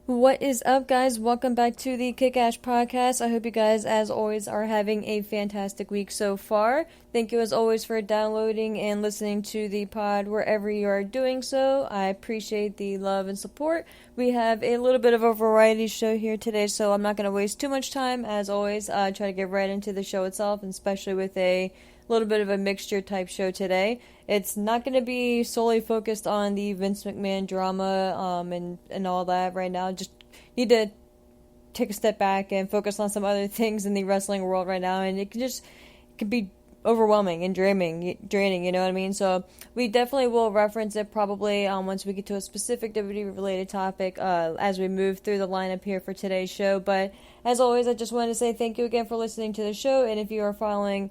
What is up, guys? Welcome back to the Kick-Ass Podcast. I hope you guys, as always, are having a fantastic week so far. Thank you, as always, for downloading and listening to the pod wherever you are doing so. I appreciate the love and support. We have a little bit of a variety show here today, so I'm not going to waste too much time. As always, try to get right into the show itself, and especially with a little bit of a mixture type show today. It's not going to be solely focused on the Vince McMahon drama and all that right now. Just need to take a step back and focus on some other things in the wrestling world right now, and it can be overwhelming and draining, you know what I mean? So we definitely will reference it probably once we get to a specific WWE related topic as we move through the lineup here for today's show. But as always, I just wanted to say thank you again for listening to the show, and if you are following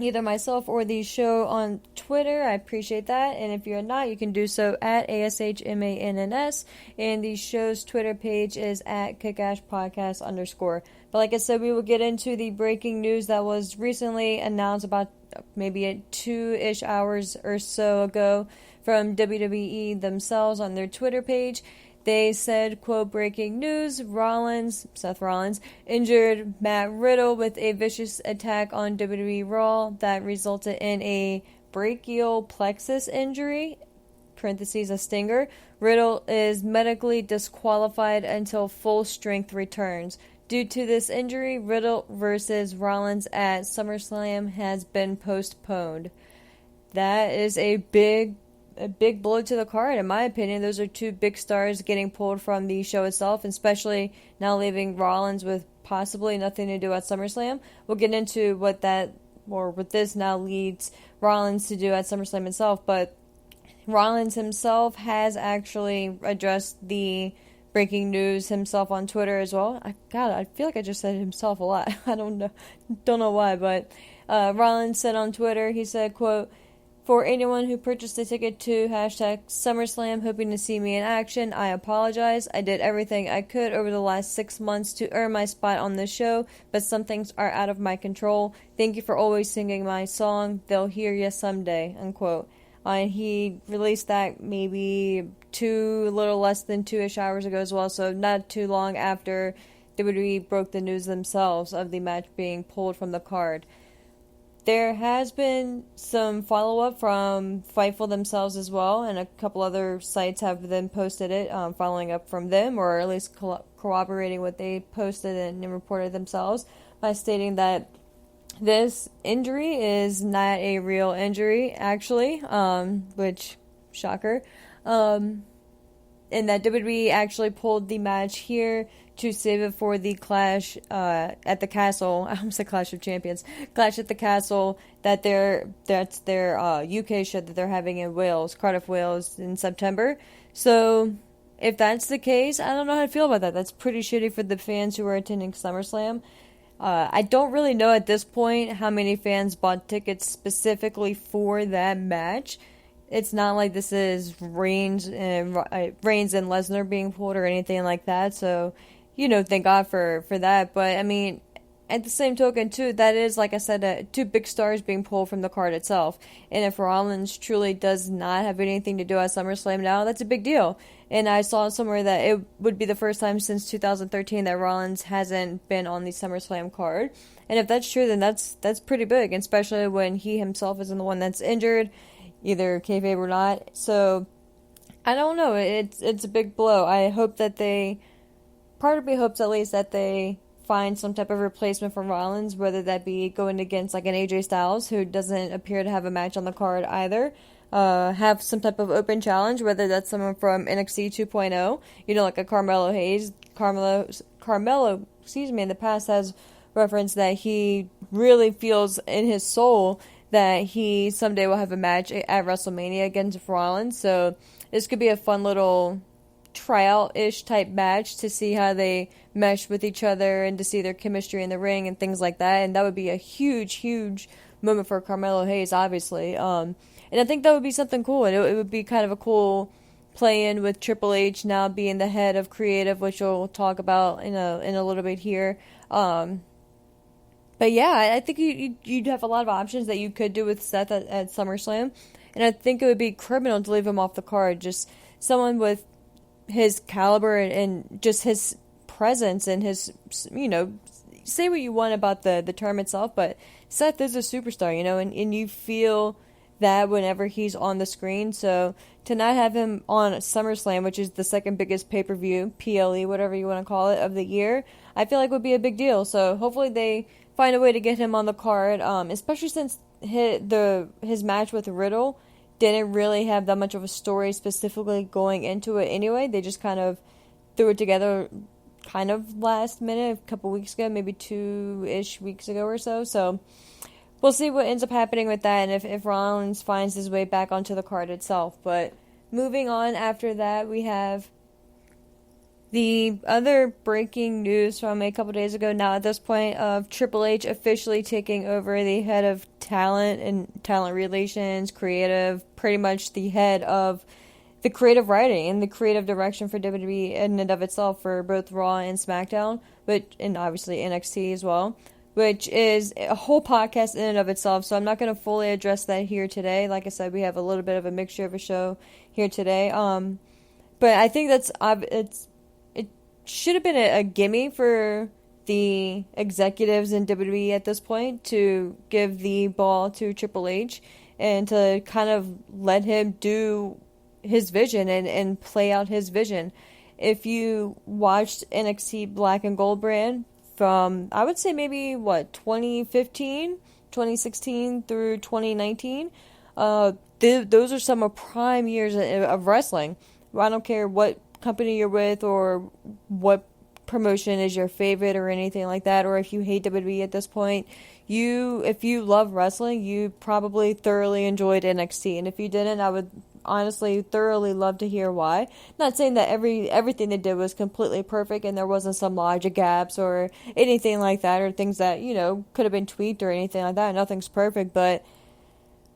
either myself or the show on Twitter, I appreciate that. And if you're not, you can do so at ASHMANNS. And the show's Twitter page is at kickashpodcast_. But like I said, we will get into the breaking news that was recently announced about maybe 2-ish hours or so ago from WWE themselves on their Twitter page. They said, quote, breaking news, Seth Rollins, injured Matt Riddle with a vicious attack on WWE Raw that resulted in a brachial plexus injury, parentheses, a stinger. Riddle is medically disqualified until full strength returns. Due to this injury, Riddle versus Rollins at SummerSlam has been postponed. That is a big blow to the card, in my opinion. Those are two big stars getting pulled from the show itself, especially now leaving Rollins with possibly nothing to do at SummerSlam. We'll get into what this now leads Rollins to do at SummerSlam itself, but Rollins himself has actually addressed the breaking news himself on Twitter as well. I feel like I just said himself a lot. I don't know why, but Rollins said on Twitter, he said, quote, for anyone who purchased a ticket to #SummerSlam hoping to see me in action, I apologize. I did everything I could over the last 6 months to earn my spot on this show, but some things are out of my control. Thank you for always singing my song. They'll hear you someday, unquote. And he released that maybe a little less than 2-ish hours ago as well, so not too long after WWE broke the news themselves of the match being pulled from the card. There has been some follow-up from Fightful themselves as well, and a couple other sites have then posted it, following up from them, or at least corroborating what they posted and reported themselves by stating that this injury is not a real injury, actually, which, shocker, and that WWE actually pulled the match here to save it for the Clash at the Castle. I almost said Clash of Champions. Clash at the Castle, that's their UK show that they're having in Wales, Cardiff, Wales, in September. So if that's the case, I don't know how to feel about that. That's pretty shitty for the fans who are attending SummerSlam. I don't really know at this point how many fans bought tickets specifically for that match. It's not like this is Reigns and Lesnar being pulled or anything like that, so thank God for that. But I mean, at the same token too, that is, like I said, two big stars being pulled from the card itself. And if Rollins truly does not have anything to do at SummerSlam now, that's a big deal. And I saw somewhere that it would be the first time since 2013 that Rollins hasn't been on the SummerSlam card. And if that's true, then that's pretty big, especially when he himself isn't the one that's injured, either kayfabe or not. So I don't know. It's a big blow. I hope that part of me hopes at least that they find some type of replacement for Rollins, whether that be going against like an AJ Styles, who doesn't appear to have a match on the card either. Have some type of open challenge, whether that's someone from NXT 2.0, like a Carmelo Hayes. Carmelo, in the past has referenced that he really feels in his soul that he someday will have a match at WrestleMania against Rollins. So this could be a fun little tryout-ish type match to see how they mesh with each other and to see their chemistry in the ring and things like that. And that would be a huge moment for Carmelo Hayes, obviously. And I think that would be something cool. And it would be kind of a cool play-in with Triple H now being the head of creative, which we'll talk about in a little bit here. But yeah, I think you'd have a lot of options that you could do with Seth at SummerSlam. And I think it would be criminal to leave him off the card. Just someone with his caliber and just his presence and his, say what you want about the term itself, but Seth is a superstar, and you feel that whenever he's on the screen. So to not have him on SummerSlam, which is the second biggest pay-per-view, PLE, whatever you want to call it, of the year, I feel like would be a big deal. So hopefully they find a way to get him on the card, especially since his match with Riddle didn't really have that much of a story specifically going into it anyway. They just kind of threw it together kind of last minute, a couple weeks ago, maybe 2-ish weeks ago or so. So we'll see what ends up happening with that, and if Rollins finds his way back onto the card itself. But moving on after that, we have the other breaking news from a couple days ago now at this point of Triple H officially taking over the head of talent and talent relations, creative, pretty much the head of the creative writing and the creative direction for WWE in and of itself for both Raw and SmackDown, and obviously NXT as well, which is a whole podcast in and of itself, so I'm not going to fully address that here today. Like I said, we have a little bit of a mixture of a show here today, but I think it should have been a gimme for the executives in WWE at this point to give the ball to Triple H and to kind of let him do his vision and play out his vision. If you watched NXT Black and Gold brand from, I would say maybe, 2015, 2016 through 2019, those are some of prime years of wrestling. I don't care what company you're with or what promotion is your favorite or anything like that, or if you hate WWE at this point, if you love wrestling, you probably thoroughly enjoyed NXT, and if you didn't, I would honestly thoroughly love to hear why. Not saying that everything they did was completely perfect and there wasn't some logic gaps or anything like that, or things that could have been tweaked or anything like that. Nothing's perfect, but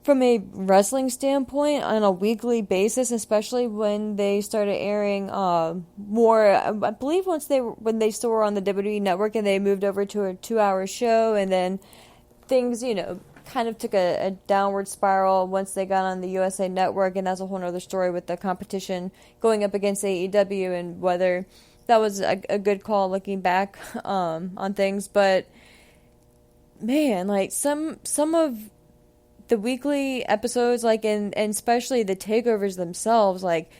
from a wrestling standpoint, on a weekly basis, especially when they started airing more, I believe when they still were on the WWE network and they moved over to a 2-hour show, and then things kind of took a downward spiral once they got on the USA Network, and that's a whole other story with the competition going up against AEW and whether that was a good call looking back on things. But man, like some of the weekly episodes, like and especially the takeovers themselves, like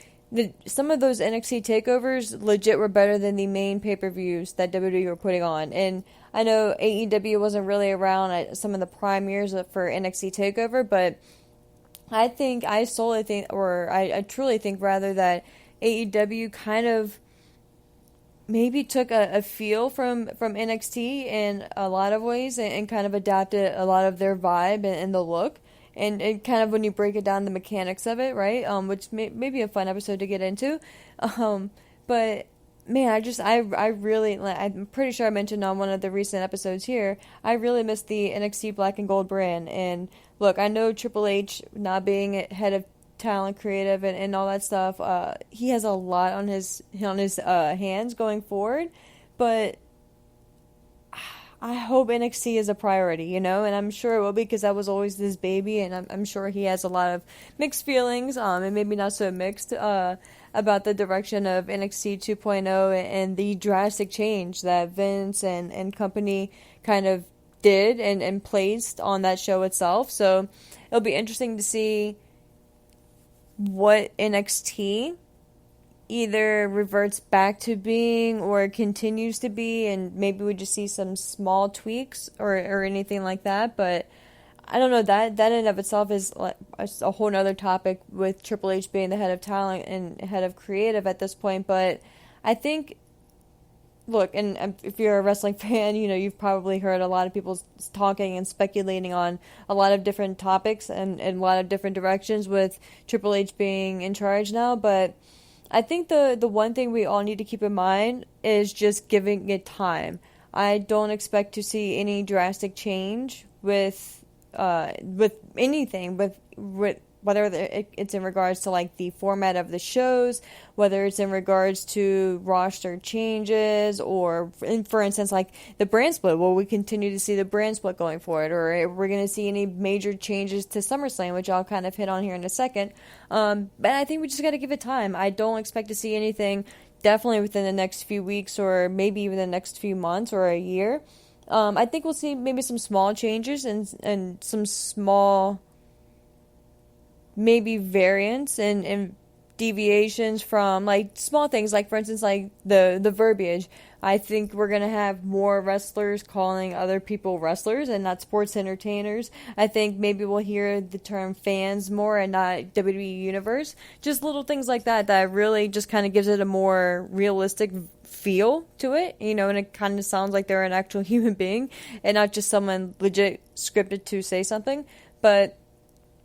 some of those NXT takeovers legit were better than the main pay-per-views that WWE were putting on. And I know AEW wasn't really around at some of the prime years for NXT TakeOver, but I truly think rather that AEW kind of maybe took a feel from NXT in a lot of ways and kind of adapted a lot of their vibe and the look. And kind of when you break it down, the mechanics of it, right? Which may be a fun episode to get into. But man, I really, I'm pretty sure I mentioned on one of the recent episodes here, I really miss the NXT Black and Gold brand. And look, I know Triple H not being head of talent, creative, and all that stuff, he has a lot on his hands going forward, but I hope NXT is a priority, and I'm sure it will be because that was always his baby, and I'm sure he has a lot of mixed feelings, and maybe not so mixed, about the direction of NXT 2.0 and the drastic change that Vince and company kind of did and placed on that show itself. So it'll be interesting to see what NXT either reverts back to being or continues to be, and maybe we just see some small tweaks or anything like that. But I don't know, that in and of itself is like a whole nother topic with Triple H being the head of talent and head of creative at this point. But I think, look, and if you're a wrestling fan, you've probably heard a lot of people talking and speculating on a lot of different topics and a lot of different directions with Triple H being in charge now. But I think the one thing we all need to keep in mind is just giving it time. I don't expect to see any drastic change with anything, with whether it's in regards to like the format of the shows, whether it's in regards to roster changes, or for instance, like the brand split. Will we continue to see the brand split going forward, or we're going to see any major changes to SummerSlam, which I'll kind of hit on here in a second. But I think we just got to give it time. I don't expect to see anything definitely within the next few weeks, or maybe even the next few months or a year. I think we'll see maybe some small changes and some small maybe variants and deviations from like small things, like for instance like the verbiage. I think we're gonna have more wrestlers calling other people wrestlers and not sports entertainers. I think maybe we'll hear the term fans more and not WWE Universe. Just little things like that really just kind of gives it a more realistic feel to it, and it kind of sounds like they're an actual human being and not just someone legit scripted to say something. But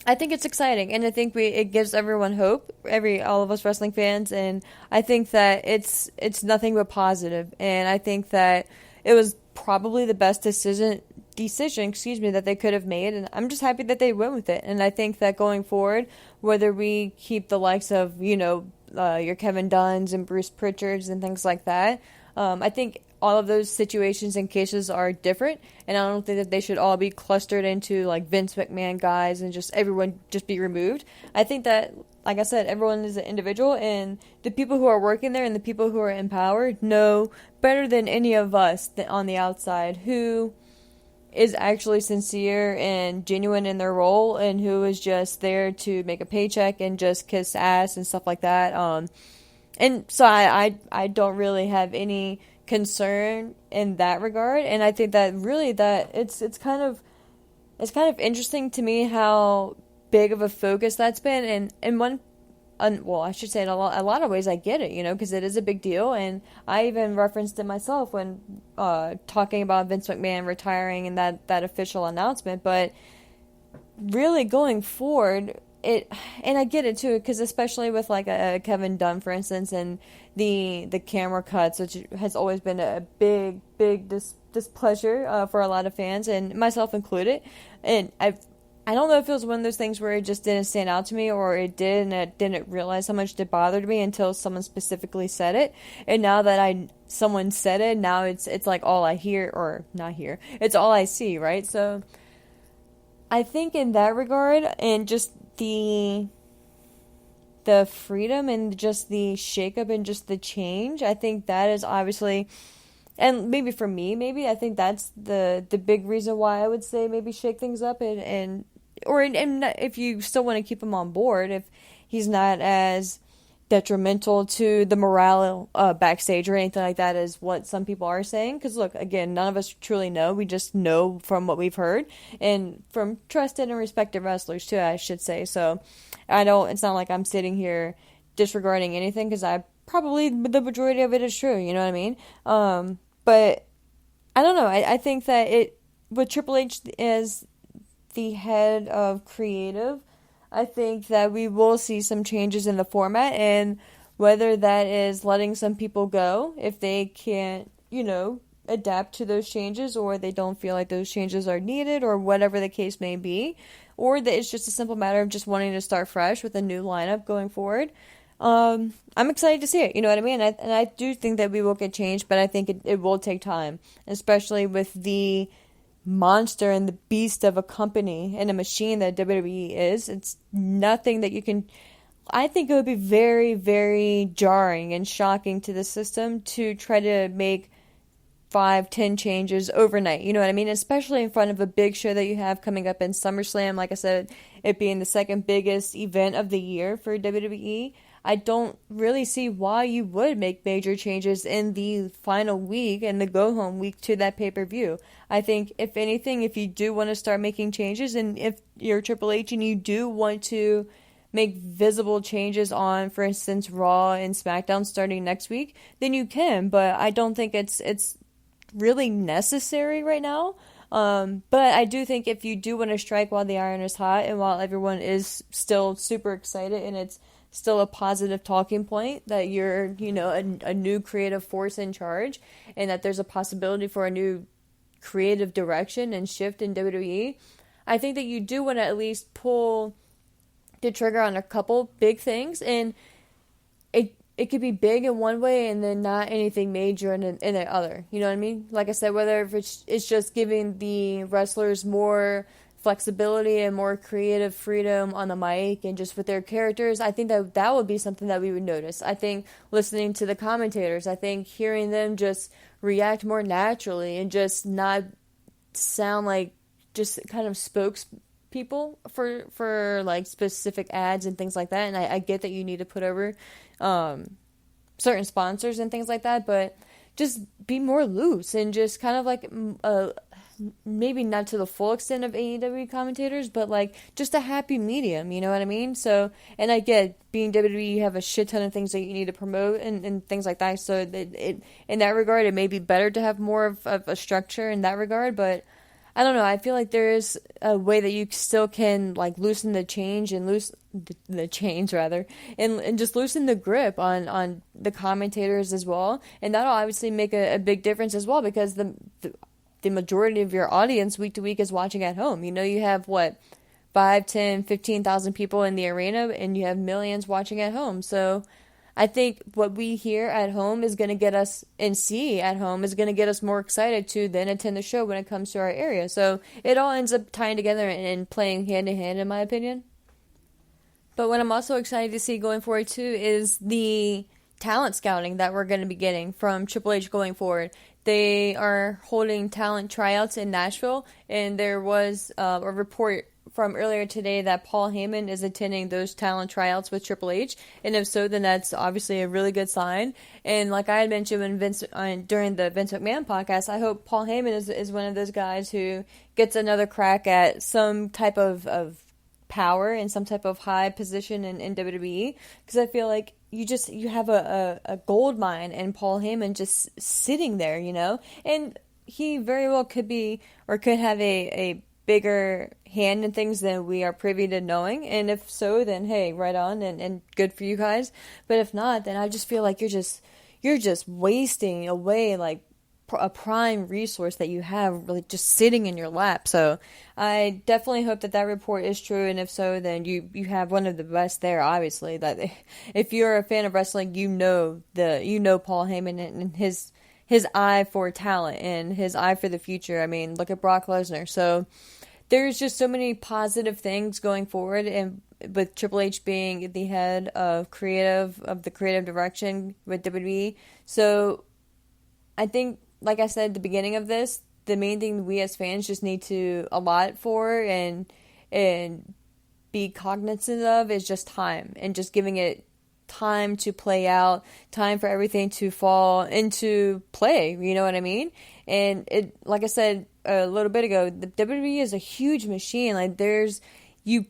I think it's exciting, and I think it gives everyone hope, all of us wrestling fans, and I think that it's nothing but positive, and I think that it was probably the best decision, that they could have made, and I'm just happy that they went with it. And I think that going forward, whether we keep the likes of, your Kevin Dunns and Bruce Pritchards and things like that, I think all of those situations and cases are different, and I don't think that they should all be clustered into like Vince McMahon guys and just everyone just be removed. I think that, like I said, everyone is an individual, and the people who are working there and the people who are empowered know better than any of us on the outside who is actually sincere and genuine in their role, and who is just there to make a paycheck and just kiss ass and stuff like that. And so I don't really have any concern in that regard, and I think that really that it's kind of interesting to me how big of a focus that's been, and well, I should say in a lot of ways I get it, because it is a big deal, and I even referenced it myself when talking about Vince McMahon retiring and that official announcement. But really going forward, and I get it too, because especially with like a Kevin Dunn, for instance, and the camera cuts, which has always been a big displeasure for a lot of fans, and myself included. And I don't know if it was one of those things where it just didn't stand out to me, or it did, and I didn't realize how much it bothered me until someone specifically said it. And now that someone said it, now it's like all I hear, or not hear, it's all I see, right? So I think in that regard, and just the freedom and just the shakeup and just the change, I think that is obviously, and maybe for me, I think that's the big reason why I would say maybe shake things up, and if you still want to keep him on board, if he's not as detrimental to the morale backstage or anything like that as what some people are saying. Because look, again, none of us truly know. We just know from what we've heard, and from trusted and respected wrestlers too, I should say. So it's not like I'm sitting here disregarding anything, because probably the majority of it is true, you know what I mean? But I don't know. I think that with Triple H as the head of creative, I think that we will see some changes in the format, and whether that is letting some people go if they can't, adapt to those changes, or they don't feel like those changes are needed, or whatever the case may be, or that it's just a simple matter of just wanting to start fresh with a new lineup going forward. I'm excited to see it, you know what I mean? And I do think that we will get changed, but I think it will take time, especially with the monster and the beast of a company and a machine that WWE is. It's nothing that you can... I think it would be very, very jarring and shocking to the system to try to make 5-10 changes overnight, you know what I mean? Especially in front of a big show that you have coming up in SummerSlam, like I said, it being the second biggest event of the year for WWE. I don't really see why you would make major changes in the final week and the go-home week to that pay-per-view. I think, if anything, if you do want to start making changes, and if you're Triple H and you do want to make visible changes on, for instance, Raw and SmackDown starting next week, then you can, but I don't think it's really necessary right now. But I do think if you do want to strike while the iron is hot, and while everyone is still super excited, and it's still a positive talking point that you're, a new creative force in charge, and that there's a possibility for a new creative direction and shift in WWE, I think that you do want to at least pull to trigger on a couple big things, and it could be big in one way and then not anything major in the other. You know what I mean? Like I said, whether if it's just giving the wrestlers more flexibility and more creative freedom on the mic and just with their characters, I think that would be something that we would notice. I think listening to the commentators, I think hearing them just react more naturally and just not sound like just kind of spokespeople for like specific ads and things like that. And I get that you need to put over certain sponsors and things like that, but just be more loose and just kind of like maybe not to the full extent of AEW commentators, but like just a happy medium, you know what I mean? So, and I get being WWE, you have a shit ton of things that you need to promote and things like that. So it in that regard, it may be better to have more of a structure in that regard, but I don't know. I feel like there is a way that you still can like loosen the change and the chains rather, and just loosen the grip on the commentators as well, and that'll obviously make a big difference as well because the majority of your audience week to week is watching at home. You know, you have what 5, 10, 15,000 people in the arena, and you have millions watching at home. So I think what we hear at home is going to get us, and see at home is going to get us more excited to then attend the show when it comes to our area. So it all ends up tying together and playing hand in hand, in my opinion. But what I'm also excited to see going forward too is the talent scouting that we're going to be getting from Triple H going forward. They are holding talent tryouts in Nashville, and there was a report from earlier today that Paul Heyman is attending those talent tryouts with Triple H, and if so, then that's obviously a really good sign. And like I had mentioned when during the Vince McMahon podcast, I hope Paul Heyman is one of those guys who gets another crack at some type of power and some type of high position in WWE, because I feel like you have a gold mine in Paul Heyman just sitting there, you know, and he very well could be or could have a bigger hand in things than we are privy to knowing, and if so, then hey, right on, and good for you guys. But if not, then I just feel like you're just wasting away like a prime resource that you have really just sitting in your lap. So I definitely hope that report is true, and if so, then you have one of the best there. Obviously, that if you're a fan of wrestling, you know Paul Heyman and his eye for talent and his eye for the future. I mean, look at Brock Lesnar. So there's just so many positive things going forward, and with Triple H being the head of the creative direction with WWE. So I think, like I said at the beginning of this, the main thing we as fans just need to allot for and be cognizant of is just time, and just giving it time to play out, time for everything to fall into play, you know what I mean? And it, like I said a little bit ago, the WWE is a huge machine. Like there's, you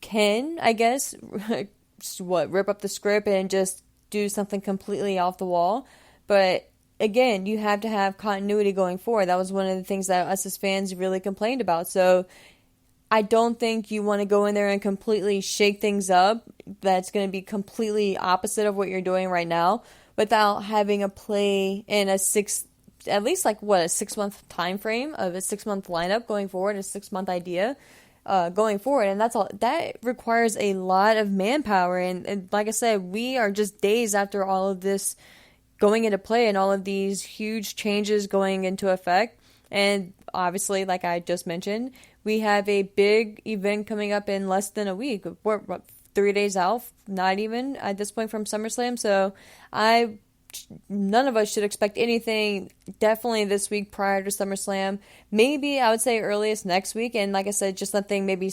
can, I guess, rip up the script and just do something completely off the wall, but again, you have to have continuity going forward. That was one of the things that us as fans really complained about. So I don't think you want to go in there and completely shake things up. That's going to be completely opposite of what you're doing right now, without having a play in a 6-month time frame of a 6-month lineup going forward, a 6-month idea going forward. And that's all. That requires a lot of manpower. And like I said, we are just days after all of this going into play and all of these huge changes going into effect. And obviously, like I just mentioned, we have a big event coming up in less than a week. We're 3 days out, not even at this point, from SummerSlam. So none of us should expect anything definitely this week prior to SummerSlam. Maybe I would say earliest next week. And like I said, just something maybe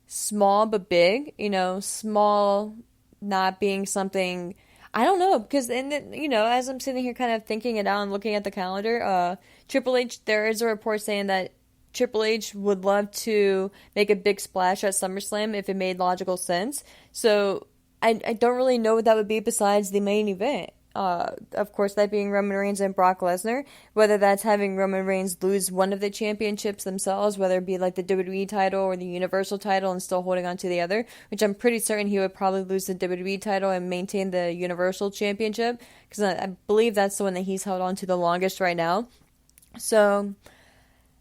small but big, you know, small not being something, I don't know, because, and you know, as I'm sitting here kind of thinking it out and looking at the calendar, Triple H, there is a report saying that Triple H would love to make a big splash at SummerSlam if it made logical sense. So I don't really know what that would be besides the main event. Of course, that being Roman Reigns and Brock Lesnar, whether that's having Roman Reigns lose one of the championships themselves, whether it be like the WWE title or the Universal title and still holding on to the other, which I'm pretty certain he would probably lose the WWE title and maintain the Universal Championship, because I believe that's the one that he's held on to the longest right now. So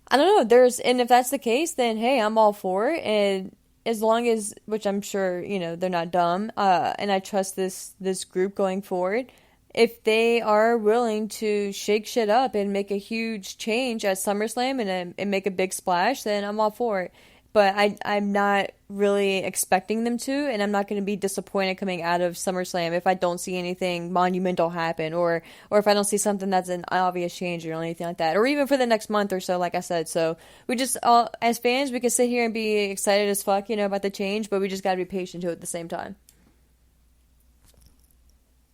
I don't know, and if that's the case, then hey, I'm all for it. And as long as, which I'm sure, they're not dumb, and I trust this group going forward, if they are willing to shake shit up and make a huge change at SummerSlam and make a big splash, then I'm all for it. But I'm not really expecting them to, and I'm not going to be disappointed coming out of SummerSlam if I don't see anything monumental happen, or if I don't see something that's an obvious change or anything like that, or even for the next month or so, like I said. So we just, all as fans, we can sit here and be excited as fuck, about the change, but we just got to be patient to it at the same time.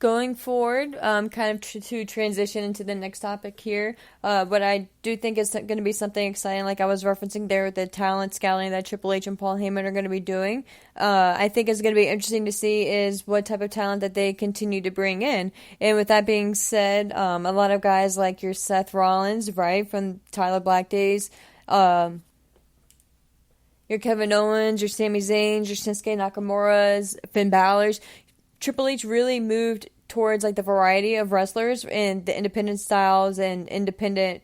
Going forward, kind of to transition into the next topic here, what I do think is going to be something exciting, like I was referencing there with the talent scouting that Triple H and Paul Heyman are going to be doing. I think it's going to be interesting to see is what type of talent that they continue to bring in. And with that being said, a lot of guys like your Seth Rollins, right, from Tyler Black days, your Kevin Owens, your Sami Zayns, your Shinsuke Nakamura's, Finn Balor's. Triple H really moved towards like the variety of wrestlers and the independent styles and independent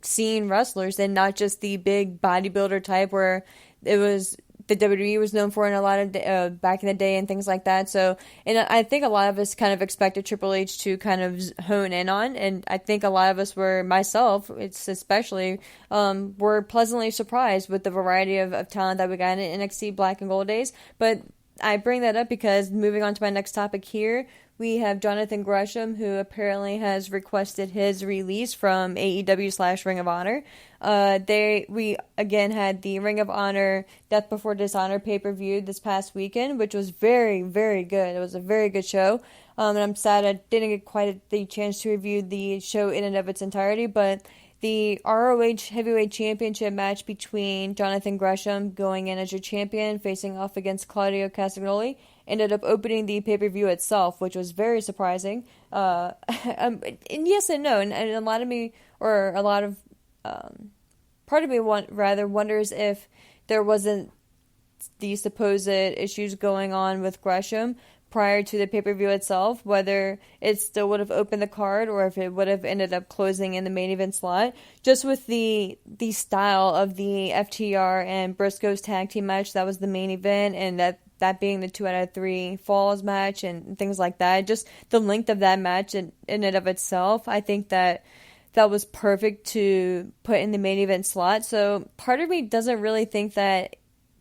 scene wrestlers, and not just the big bodybuilder type where it was the WWE was known for in a lot of back in the day and things like that. So, and I think a lot of us kind of expected Triple H to kind of hone in on, and I think a lot of us were, myself, it's especially, were pleasantly surprised with the variety of talent that we got in NXT Black and Gold days. But I bring that up because moving on to my next topic here, we have Jonathan Gresham, who apparently has requested his release from AEW / Ring of Honor. We again had the Ring of Honor Death Before Dishonor pay-per-view this past weekend, which was very, very good. It was a very good show. And I'm sad I didn't get quite the chance to review the show in and of its entirety, but the ROH Heavyweight Championship match between Jonathan Gresham going in as your champion, facing off against Claudio Castagnoli, ended up opening the pay-per-view itself, which was very surprising. And yes and no, and a lot of me, or a lot of, part of me wonders if there wasn't the supposed issues going on with Gresham prior to the pay-per-view itself, whether it still would have opened the card or if it would have ended up closing in the main event slot. Just with the style of the FTR and Briscoe's tag team match, that was the main event, and that being the 2 out of 3 falls match and things like that. Just the length of that match in and of itself, I think that was perfect to put in the main event slot. So part of me doesn't really think that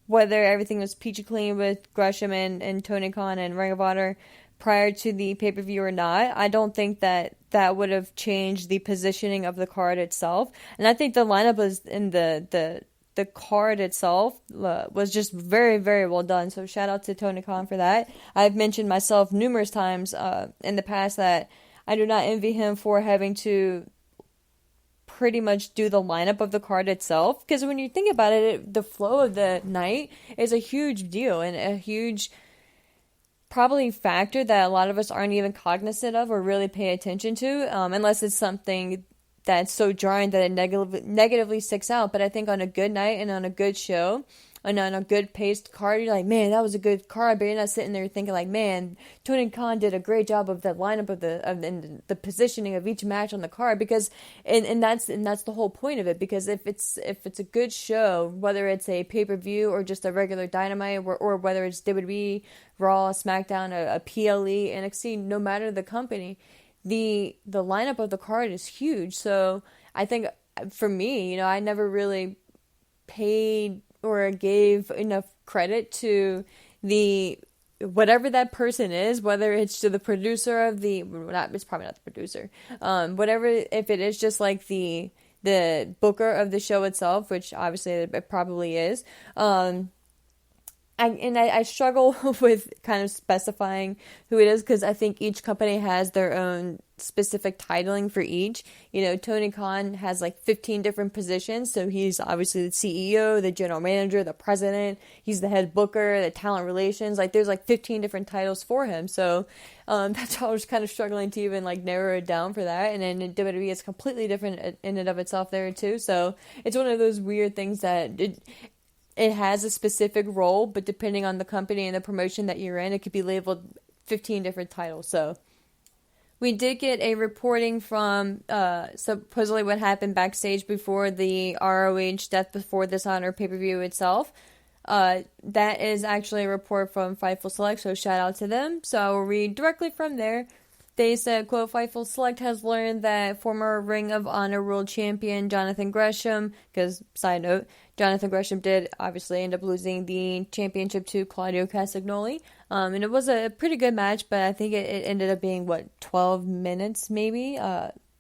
whether everything was peachy clean with Gresham and Tony Khan and Ring of Honor prior to the pay-per-view or not, I don't think that would have changed the positioning of the card itself. And I think the lineup was in the card itself was just very, very well done. So shout out to Tony Khan for that. I've mentioned myself numerous times in the past that I do not envy him for having to pretty much do the lineup of the card itself, because when you think about it, the flow of the night is a huge deal and a huge probably factor that a lot of us aren't even cognizant of or really pay attention to, unless it's something that's so jarring that it negatively sticks out. But I think on a good night and on a good show and on a good paced card, you're like, man, that was a good card, but you're not sitting there thinking like, man, Tony Khan did a great job of the lineup of the positioning of each match on the card, because and that's the whole point of it. Because if it's a good show, whether it's a pay-per-view or just a regular Dynamite, or whether it's WWE, Raw, SmackDown, a PLE, NXT, no matter the company, the lineup of the card is huge. So I think for me, I never really paid or gave enough credit to the whatever that person is, whether it's to the producer of it's probably not the producer, whatever, if it is just like the booker of the show itself, which obviously it probably is. I struggle with kind of specifying who it is, because I think each company has their own specific titling for each. Tony Khan has like 15 different positions, so he's obviously the CEO, the general manager, the president, he's the head booker, the talent relations, like there's like 15 different titles for him. So that's why I was kind of struggling to even like narrow it down for that. And then in WWE, it's completely different in and of itself there too. So it's one of those weird things that it has a specific role, but depending on the company and the promotion that you're in, it could be labeled 15 different titles. So we did get a reporting from supposedly what happened backstage before the ROH Death Before Dishonor pay-per-view itself. That is actually a report from Fightful Select, so shout out to them. So I will read directly from there. They said, quote, Fightful Select has learned that former Ring of Honor World Champion Jonathan Gresham, because, side note, Jonathan Gresham did obviously end up losing the championship to Claudio Castagnoli. And it was a pretty good match, but I think it ended up being, 12 minutes maybe?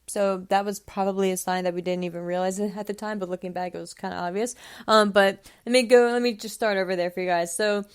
So that was probably a sign that we didn't even realize it at the time, but looking back, it was kind of obvious. But let me just start over there for you guys. So,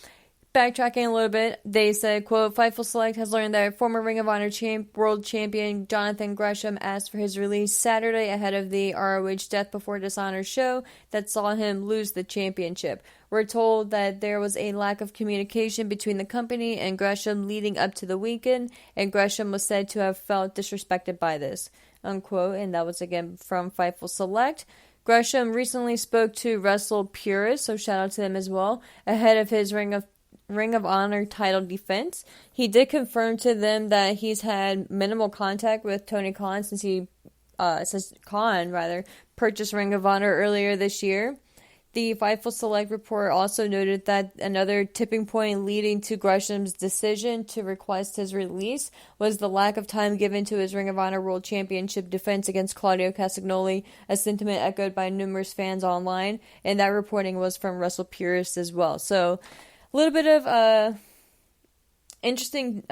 backtracking a little bit, they said, quote, Fightful Select has learned that former Ring of Honor World Champion Jonathan Gresham asked for his release Saturday ahead of the ROH Death Before Dishonor show that saw him lose the championship. We're told that there was a lack of communication between the company and Gresham leading up to the weekend, and Gresham was said to have felt disrespected by this, unquote, and that was again from Fightful Select. Gresham recently spoke to Wrestle Purist, so shout out to them as well, ahead of his Ring of Honor title defense. He did confirm to them that he's had minimal contact with Tony Khan since Khan purchased Ring of Honor earlier this year. The Fightful Select report also noted that another tipping point leading to Gresham's decision to request his release was the lack of time given to his Ring of Honor World Championship defense against Claudio Castagnoli, a sentiment echoed by numerous fans online, and that reporting was from Wrestle Purist as well. So, a little bit of interesting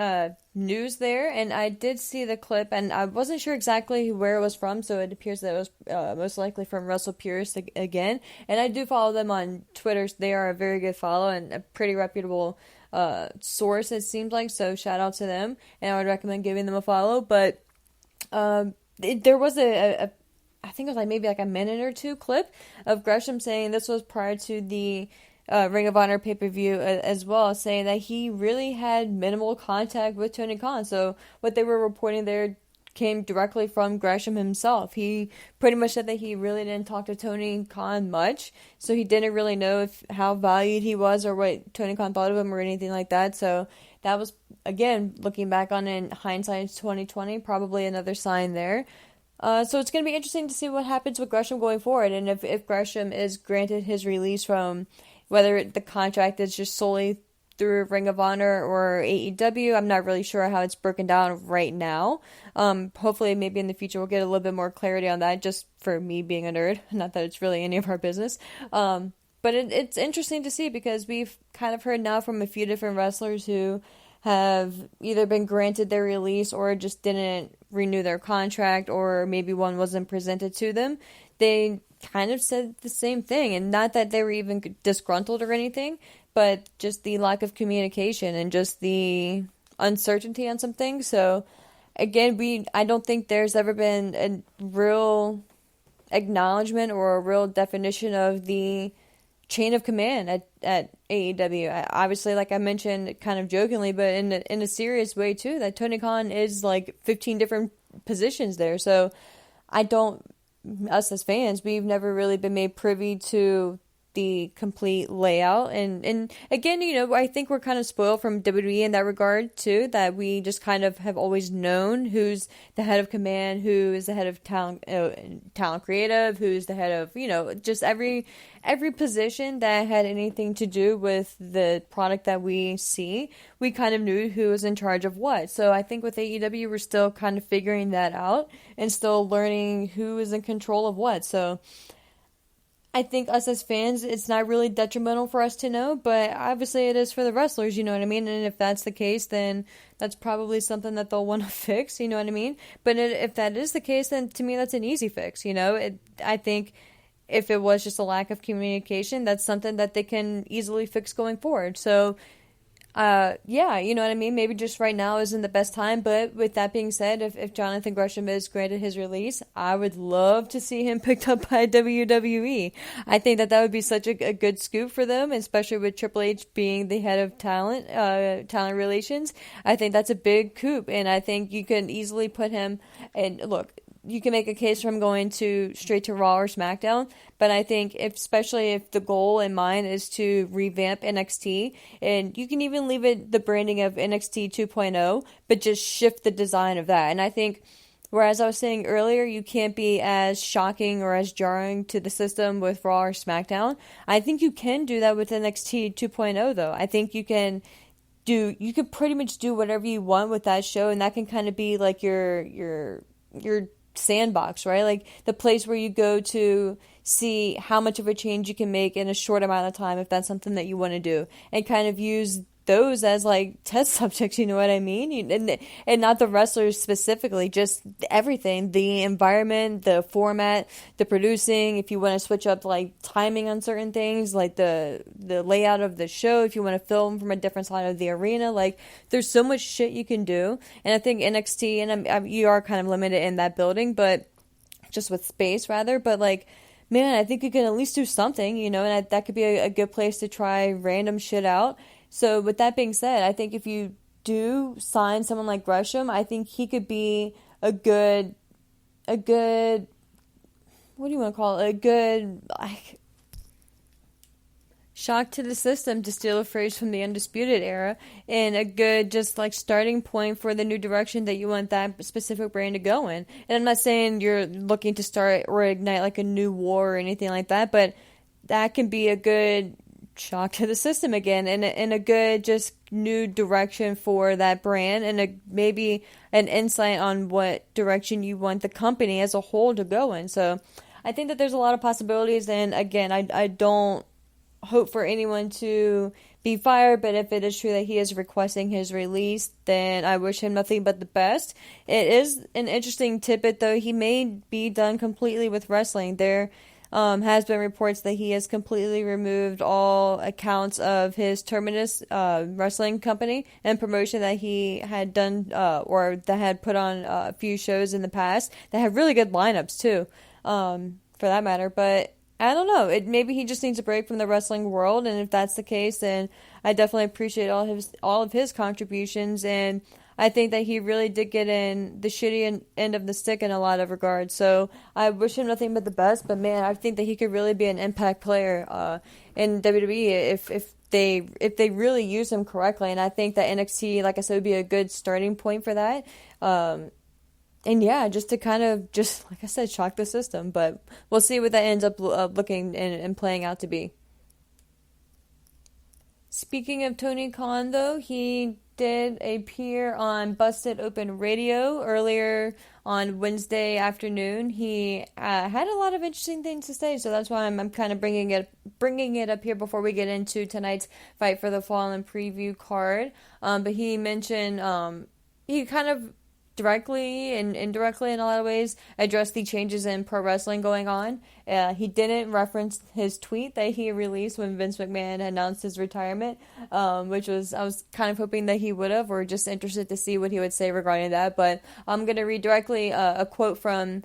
news there, and I did see the clip, and I wasn't sure exactly where it was from, so it appears that it was most likely from Wrestle Purist again, and I do follow them on Twitter. They are a very good follow and a pretty reputable source, it seems like, so shout out to them, and I would recommend giving them a follow. But there was I think it was maybe a minute or two clip of Gresham saying, this was prior to the Ring of Honor pay-per-view as well, saying that he really had minimal contact with Tony Khan. So what they were reporting there came directly from Gresham himself. He pretty much said that he really didn't talk to Tony Khan much, so he didn't really know how valued he was or what Tony Khan thought of him or anything like that. So that was, again, looking back on it in hindsight 2020, probably another sign there. So it's going to be interesting to see what happens with Gresham going forward, and if Gresham is granted his release from whether the contract is just solely through Ring of Honor or AEW. I'm not really sure how it's broken down right now. Hopefully, maybe in the future, we'll get a little bit more clarity on that, just for me being a nerd. Not that it's really any of our business. But it's interesting to see, because we've kind of heard now from a few different wrestlers who have either been granted their release or just didn't renew their contract, or maybe one wasn't presented to them. They kind of said the same thing, and not that they were even disgruntled or anything, but just the lack of communication and just the uncertainty on some things. So again, I don't think there's ever been a real acknowledgement or a real definition of the chain of command at AEW. Obviously, like I mentioned kind of jokingly, but in a serious way too, that Tony Khan is 15 different positions there. So us as fans, we've never really been made privy to the complete layout, and again, I think we're kind of spoiled from WWE in that regard too, that we just kind of have always known who's the head of command, who is the head of talent creative, who's the head of just every position that had anything to do with the product that we see. We kind of knew who was in charge of what. So I think with AEW, we're still kind of figuring that out and still learning who is in control of what. So I think us as fans, it's not really detrimental for us to know, but obviously it is for the wrestlers, you know what I mean? And if that's the case, then that's probably something that they'll want to fix, you know what I mean? But if that is the case, then to me that's an easy fix, I think if it was just a lack of communication, that's something that they can easily fix going forward. So, yeah, you know what I mean? Maybe just right now isn't the best time, but with that being said, if Jonathan Gresham is granted his release, I would love to see him picked up by WWE. I think that would be such a good scoop for them, especially with Triple H being the head of talent relations. I think that's a big coup, and I think you can easily put him, and look, you can make a case for him going straight to Raw or SmackDown, but I think especially if the goal in mind is to revamp NXT, and you can even leave it the branding of NXT 2.0, but just shift the design of that. And I think Whereas I was saying earlier, you can't be as shocking or as jarring to the system with Raw or SmackDown. I think you can do that with NXT 2.0, though. I think you can pretty much do whatever you want with that show, and that can kind of be like your sandbox, right? Like the place where you go to see how much of a change you can make in a short amount of time if that's something that you want to do, and kind of use those as like test subjects, you know what I mean? And not the wrestlers specifically, just everything, the environment, the format, the producing, if you want to switch up like timing on certain things, like the layout of the show, if you want to film from a different side of the arena, like there's so much shit you can do. And I think NXT, and you are kind of limited in that building, but just with space rather, but like, man, I think you can at least do something, you know, and that could be a good place to try random shit out. So with that being said, I think if you do sign someone like Gresham, I think he could be a good, what do you want to call it? A good, like, shock to the system, to steal a phrase from the Undisputed Era, and a good just like starting point for the new direction that you want that specific brand to go in. And I'm not saying you're looking to start or ignite like a new war or anything like that, but that can be a good shock to the system again, and a good just new direction for that brand, and maybe an insight on what direction you want the company as a whole to go in. So I think that there's a lot of possibilities, and again, I don't hope for anyone to be fired, but if it is true that he is requesting his release, then I wish him nothing but the best. It is an interesting tidbit, though. He may be done completely with wrestling. There has been reports that he has completely removed all accounts of his Terminus wrestling company and promotion that he had done or that had put on a few shows in the past that had really good lineups too, for that matter. But I don't know. Maybe he just needs a break from the wrestling world, and if that's the case, then I definitely appreciate all of his contributions, and I think that he really did get in the shitty end of the stick in a lot of regards. So I wish him nothing but the best. But man, I think that he could really be an impact player in WWE if they really use him correctly. And I think that NXT, like I said, would be a good starting point for that. And yeah, just to kind of just like I said, shock the system. But we'll see what that ends up looking and playing out to be. Speaking of Tony Khan, though, he did appear on Busted Open Radio earlier on Wednesday afternoon. He had a lot of interesting things to say, so that's why I'm kind of bringing it up here before we get into tonight's Fight for the Fallen preview card. But he mentioned he kind of directly and indirectly in a lot of ways addressed the changes in pro wrestling going on. He didn't reference his tweet that he released when Vince McMahon announced his retirement, which was, I was kind of hoping that he would have, or just interested to see what he would say regarding that. But I'm going to read directly a quote from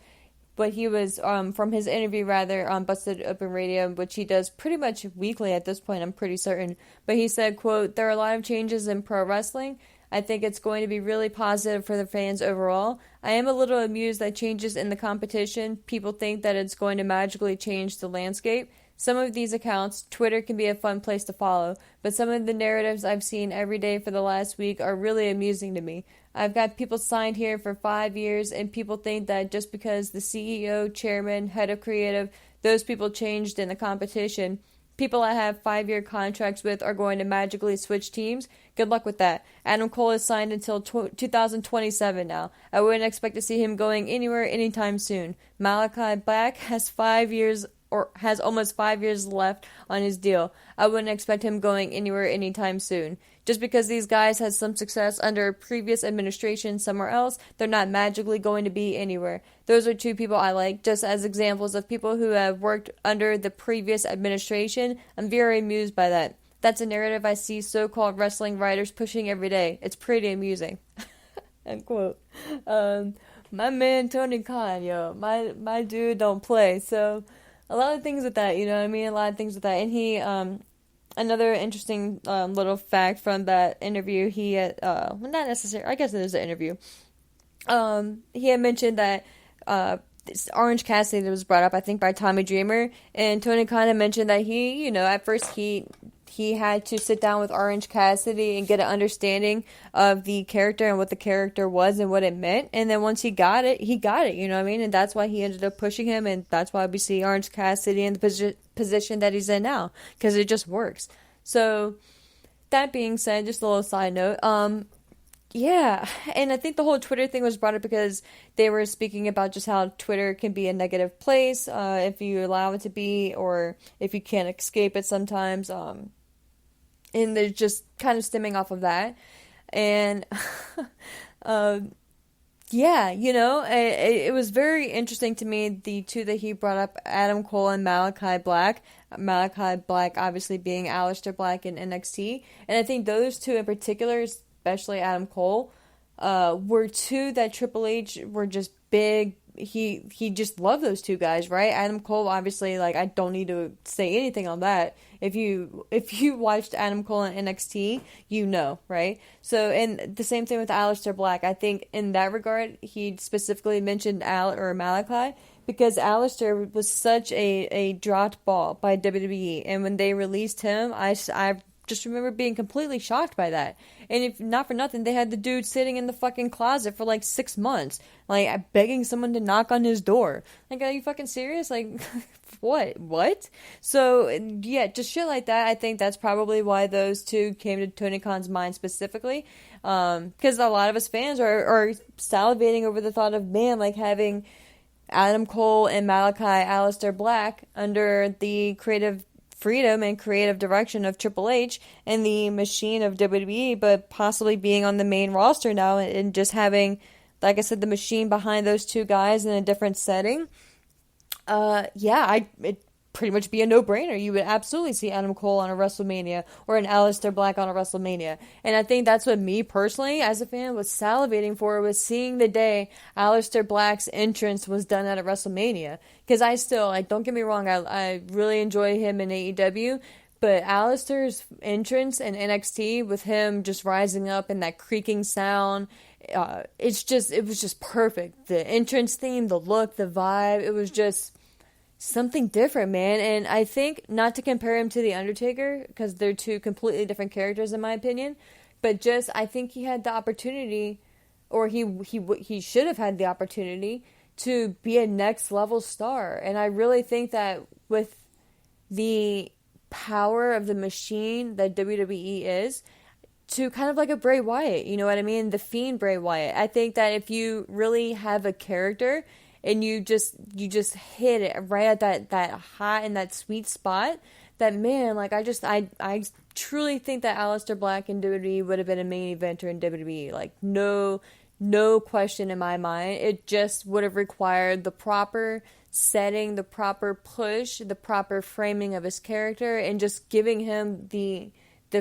what he was, from his interview rather, on Busted Open Radio, which he does pretty much weekly at this point, I'm pretty certain. But he said, quote, "There are a lot of changes in pro wrestling. I think it's going to be really positive for the fans overall. I am a little amused that changes in the competition. People think that it's going to magically change the landscape. Some of these accounts, Twitter can be a fun place to follow, but some of the narratives I've seen every day for the last week are really amusing to me. I've got people signed here for 5 years, and people think that just because the CEO, chairman, head of creative, those people changed in the competition, people I have 5-year contracts with are going to magically switch teams. Good luck with that. Adam Cole is signed until 2027 now. I wouldn't expect to see him going anywhere anytime soon. Malachi Black has 5 years or has almost 5 years left on his deal. I wouldn't expect him going anywhere anytime soon. Just because these guys had some success under a previous administration somewhere else, they're not magically going to be anywhere. Those are two people I like, just as examples of people who have worked under the previous administration. I'm very amused by that. That's a narrative I see so-called wrestling writers pushing every day. It's pretty amusing." End quote. My man Tony Khan, yo, my dude don't play. So a lot of things with that, you know what I mean? A lot of things with that. And he, another interesting little fact from that interview, he had, well, not necessarily, I guess it is an interview. He had mentioned that Orange Cassidy that was brought up, I think, by Tommy Dreamer, and Tony Khan had mentioned that he, you know, at first he he had to sit down with Orange Cassidy and get an understanding of the character and what the character was and what it meant. And then once he got it, you know what I mean? And that's why he ended up pushing him, and that's why we see Orange Cassidy in the position that he's in now, because it just works. So, that being said, just a little side note, yeah, and I think the whole Twitter thing was brought up because they were speaking about just how Twitter can be a negative place if you allow it to be, or if you can't escape it sometimes. And they're just kind of stemming off of that. And, yeah, you know, it was very interesting to me, the two that he brought up, Adam Cole and Malachi Black. Malachi Black obviously being Aleister Black in NXT. And I think those two in particular, especially Adam Cole, were two that Triple H were just big. He just loved those two guys, right? Adam Cole, obviously, like, I don't need to say anything on that. If you watched Adam Cole in NXT, you know, right? So, and the same thing with Aleister Black. I think in that regard, he specifically mentioned Malachi, because Aleister was such a dropped ball by WWE, and when they released him, I just remember being completely shocked by that. And if not for nothing, they had the dude sitting in the fucking closet for like 6 months, like begging someone to knock on his door. Like, are you fucking serious? Like, what? So, yeah, just shit like that. I think that's probably why those two came to Tony Khan's mind specifically. Because a lot of us fans are salivating over the thought of, man, like having Adam Cole and Malachi Aleister Black under the creative freedom and creative direction of Triple H and the machine of WWE, but possibly being on the main roster now and just having, like I said, the machine behind those two guys in a different setting. It'd pretty much be a no-brainer. You would absolutely see Adam Cole on a WrestleMania or an Aleister Black on a WrestleMania. And I think that's what me personally, as a fan, was salivating for, was seeing the day Aleister Black's entrance was done at a WrestleMania. Because I still, like, don't get me wrong, I really enjoy him in AEW, but Aleister's entrance in NXT with him just rising up and that creaking sound, it was just perfect. The entrance theme, the look, the vibe, it was just something different, man. And I think, not to compare him to The Undertaker, because they're two completely different characters in my opinion, but just, I think he had the opportunity, or he should have had the opportunity to be a next level star. And I really think that with the power of the machine that WWE is, to kind of like a Bray Wyatt, you know what I mean? The Fiend Bray Wyatt. I think that if you really have a character and you just hit it right at that hot and that sweet spot, that, man, like, I truly think that Aleister Black in WWE would have been a main eventer in WWE. Like, no question in my mind. It just would have required the proper setting, the proper push, the proper framing of his character, and just giving him the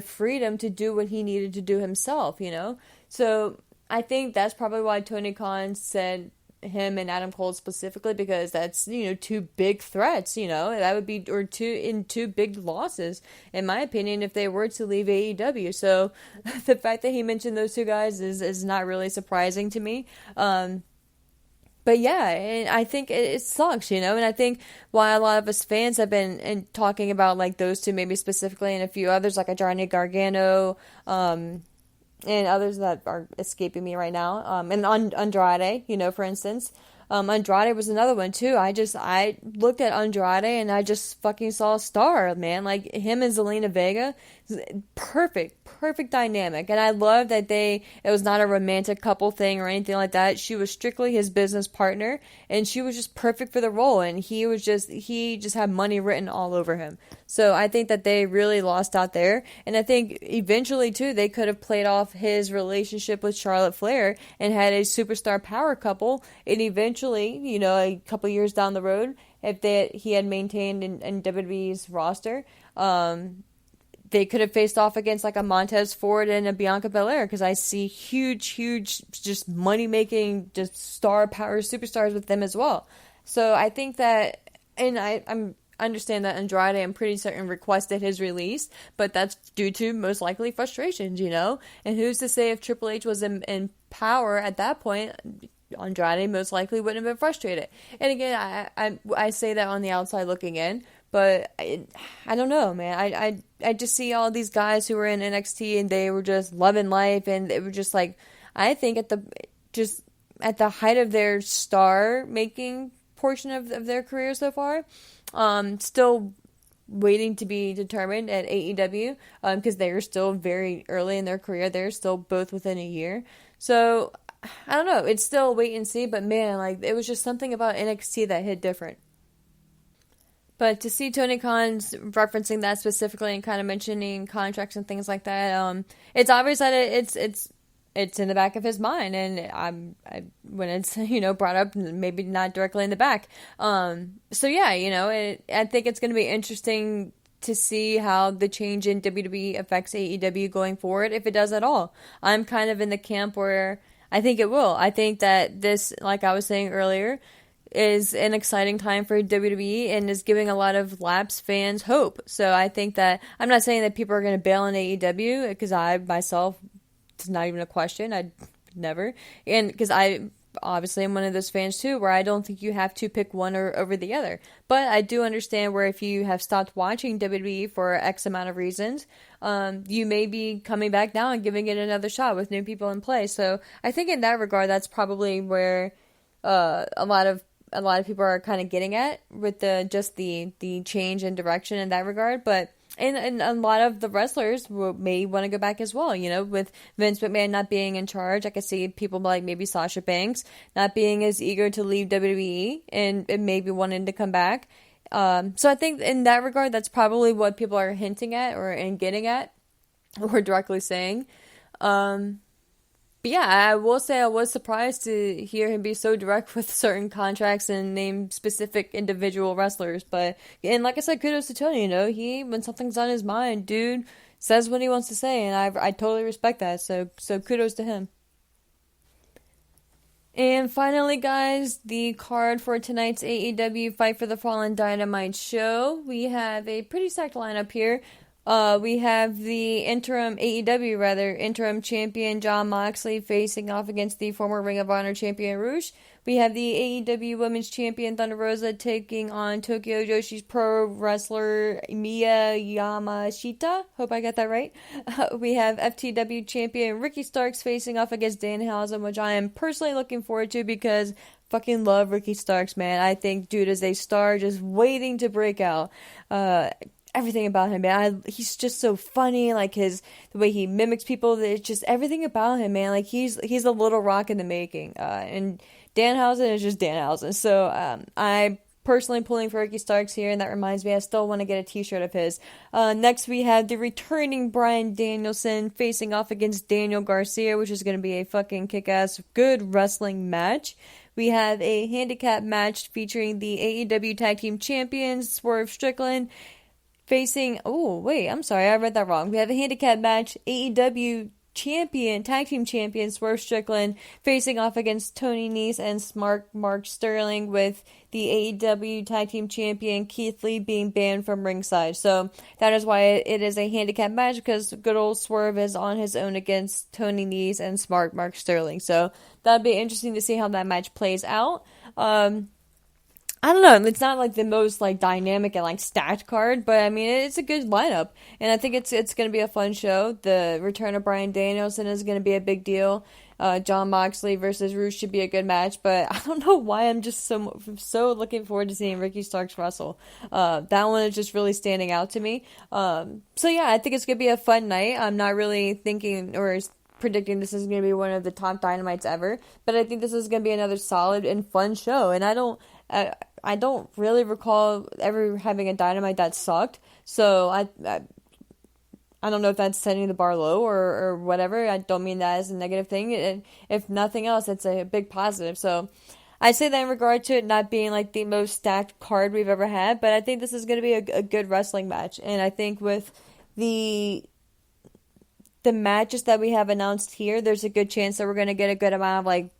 freedom to do what he needed to do himself, you know? So I think that's probably why Tony Khan said him and Adam Cole specifically, because that's, you know, two big threats, you know, that would be, or two big losses, in my opinion, if they were to leave AEW. So the fact that he mentioned those two guys is not really surprising to me. But yeah, and I think it sucks, you know, and I think why a lot of us fans have been talking about, like, those two maybe specifically, and a few others, like a Johnny Gargano, and others that are escaping me right now, and Andrade, you know, for instance. Andrade was another one, too. I looked at Andrade, and I just fucking saw a star, man. Like, him and Zelina Vega, perfect dynamic. And I love that it was not a romantic couple thing or anything like that. She was strictly his business partner, and she was just perfect for the role, and he just had money written all over him. So I think that they really lost out there, and I think eventually, too, they could have played off his relationship with Charlotte Flair and had a superstar power couple, and eventually, you know, a couple years down the road, if he had maintained in WWE's roster, they could have faced off against like a Montez Ford and a Bianca Belair, because I see huge, just money-making, just star power superstars with them as well. So I think that, and I understand that Andrade, I'm pretty certain, requested his release, but that's due to most likely frustrations, you know? And who's to say if Triple H was in power at that point, Andrade most likely wouldn't have been frustrated. And again, I say that on the outside looking in, but I don't know, man. I just see all these guys who were in NXT and they were just loving life, and they were just like, I think at the height of their star making portion of their career so far, still waiting to be determined at AEW, because they're still very early in their career. They're still both within a year. So, I don't know. It's still wait and see, but man, like, it was just something about NXT that hit different. But to see Tony Khan's referencing that specifically and kind of mentioning contracts and things like that, it's obvious that it's in the back of his mind, and when it's brought up, maybe not directly in the back. So yeah, I think it's going to be interesting to see how the change in WWE affects AEW going forward, if it does at all. I'm kind of in the camp where I think it will. I think that this, like I was saying earlier, is an exciting time for WWE and is giving a lot of lapsed fans hope. So I think that, I'm not saying that people are going to bail on AEW, because I myself, it's not even a question, I'd never, and because I obviously am one of those fans too, where I don't think you have to pick one or over the other. But I do understand where if you have stopped watching WWE for X amount of reasons, you may be coming back now and giving it another shot with new people in play. So I think in that regard, that's probably where a lot of people are kind of getting at with the change in direction in that regard. But and a lot of the wrestlers may want to go back as well, with Vince McMahon not being in charge. I could see people like maybe Sasha Banks not being as eager to leave WWE and maybe wanting to come back. So I think in that regard, that's probably what people are hinting at and getting at, or directly saying. But yeah, I will say I was surprised to hear him be so direct with certain contracts and name specific individual wrestlers. And like I said, kudos to Tony. When something's on his mind, dude says what he wants to say, and I totally respect that. So kudos to him. And finally, guys, the card for tonight's AEW Fight for the Fallen Dynamite show. We have a pretty stacked lineup here. We have the interim champion Jon Moxley facing off against the former Ring of Honor champion Rush. We have the AEW Women's Champion Thunder Rosa taking on Tokyo Joshi's pro wrestler Miya Yamashita. Hope I got that right. We have FTW Champion Ricky Starks facing off against Danhausen, which I am personally looking forward to because fucking love Ricky Starks, man. I think dude is a star just waiting to break out. Everything about him, man. He's just so funny. Like the way he mimics people. It's just everything about him, man. Like he's a little rock in the making. And Danhausen is just Danhausen. So I'm personally pulling for Ricky Starks here, and that reminds me, I still want to get a T-shirt of his. Next, we have the returning Bryan Danielson facing off against Daniel Garcia, which is going to be a fucking kick-ass good wrestling match. We have a handicap match featuring the AEW Tag Team Champions Swerve Strickland facing, I read that wrong. We have a handicap match, AEW Tag Team Champion Swerve Strickland facing off against Tony Nese and Mark Sterling, with the AEW Tag Team Champion Keith Lee being banned from ringside. So that is why it is a handicap match, because good old Swerve is on his own against Tony Nese and Mark Sterling. So that'd be interesting to see how that match plays out. I don't know, it's not like the most like dynamic and like stacked card, but I mean it's a good lineup, and I think it's going to be a fun show. The return of Bryan Danielson is going to be a big deal. Jon Moxley versus Rush should be a good match, but I don't know why I'm just so looking forward to seeing Ricky Starks wrestle. That one is just really standing out to me. So yeah, I think it's going to be a fun night. I'm not really thinking or predicting this is going to be one of the top Dynamites ever, but I think this is going to be another solid and fun show, and I don't really recall ever having a Dynamite that sucked, so I don't know if that's setting the bar low or whatever. I don't mean that as a negative thing. And if nothing else, it's a big positive. So I say that in regard to it not being like the most stacked card we've ever had, but I think this is going to be a good wrestling match. And I think with the matches that we have announced here, there's a good chance that we're going to get a good amount of like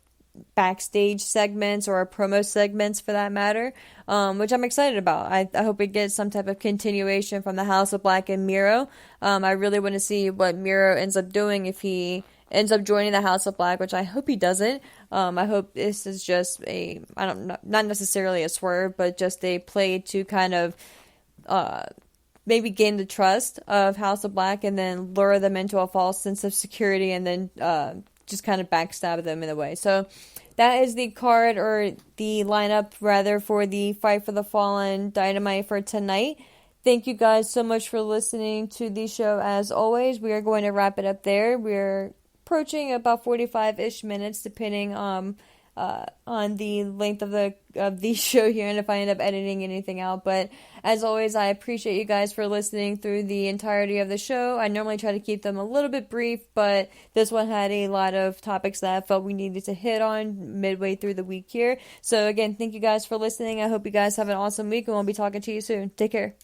backstage segments or promo segments for that matter, which I'm excited about. I hope we get some type of continuation from the House of Black and Miro. I really want to see what Miro ends up doing if he ends up joining the House of Black, which I hope he doesn't. I hope this is just not necessarily a swerve, but just a play to kind of maybe gain the trust of House of Black and then lure them into a false sense of security and then just kind of backstab them in a way. So that is the card, or the lineup rather, for the Fight for the Fallen Dynamite for tonight. Thank you guys so much for listening to the show. As always, we are going to wrap it up there. We're approaching about 45-ish minutes, depending on the length of the show here, and if I end up editing anything out. But as always, I appreciate you guys for listening through the entirety of the show. I normally try to keep them a little bit brief, but this one had a lot of topics that I felt we needed to hit on midway through the week here. So again, thank you guys for listening. I hope you guys have an awesome week, and we'll be talking to you soon. Take care.